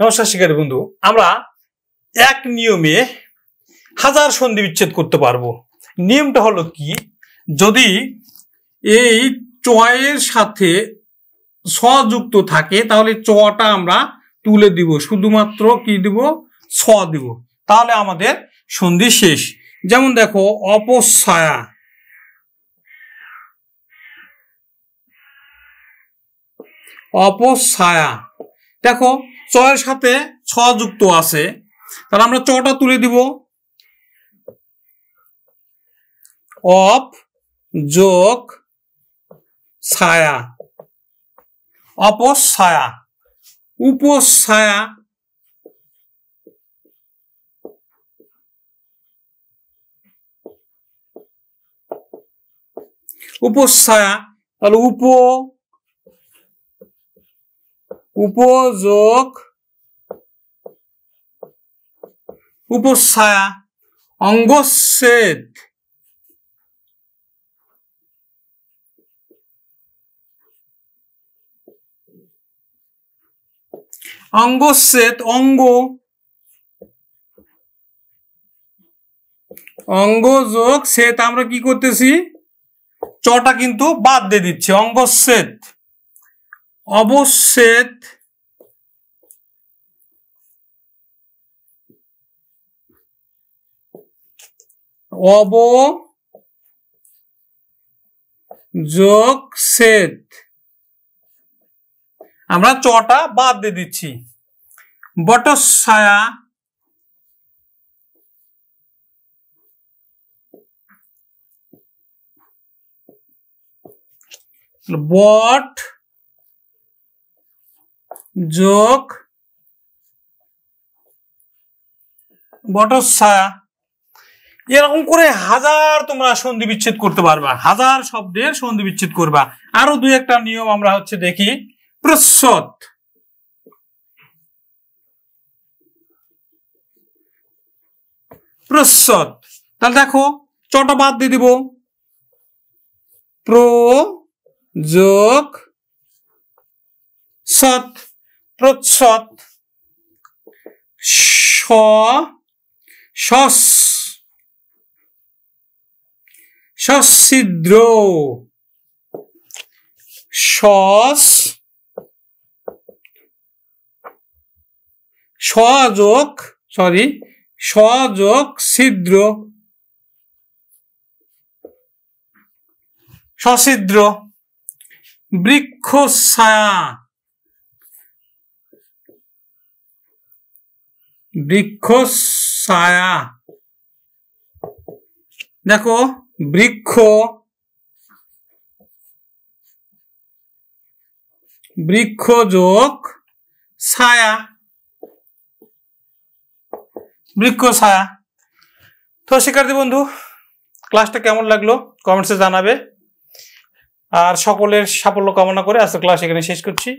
নমস্কার শিক্ষার্থী বন্ধু, আমরা এক নিয়মে হাজার সন্ধি বিচ্ছেদ করতে পারবো। নিয়মটা হলো কি, যদি এই চয়ের সাথে ছ যুক্ত থাকে তাহলে চটা আমরা তুলে দিব, শুধুমাত্র কি দিব, ছ দিব, তাহলে আমাদের সন্ধি শেষ। যেমন দেখো অপছায়া, অপছায়া, দেখো চয়ের সাথে ছ যুক্ত আছে, তাহলে আমরা চটা তুলে দিব, অপ যোগ ছায়া, অপছায়া। উপছায়া, উপছায়া, তাহলে উপযোগ উপছায়া। অঙ্গচ্ছেদ, অঙ্গচ্ছেদ, অঙ্গ যোগ ছেদ, আমরা কি করতেছি, চটা কিন্তু বাদ দিয়ে দিচ্ছি। অঙ্গচ্ছেদ, অবচ্ছেদ, অবযোগ ছেদ, আমরা চটা বাদ দিয়ে দিচ্ছি। বটছায়া, বট যোগ বটছায়া। এরকম করে হাজার তোমরা সন্ধি বিচ্ছেদ করতে পারবা, হাজার শব্দের সন্ধি বিচ্ছেদ করবা। আরো দুই একটা নিয়ম আমরা দেখি। প্রচ্ছদ, প্রচ্ছদ, তাহলে দেখো চটা বাদ দিয়ে দিব, প্র যোগ সৎ, প্রচ্ছদ। সচ্ছিদ্র, সযোগ ছিদ্র, সছিদ্র। বৃক্ষছায়া, বৃক্ষছায়া, দেখো বৃক্ষ, বৃক্ষ যোগ ছায়া, বৃক্ষ ছায়া। তো শিক্ষার্থী বন্ধু, ক্লাসটা কেমন লাগলো কমেন্টসে জানাবে, আর সকলের সাফল্য কামনা করে আজকে ক্লাস এখানে শেষ করছি।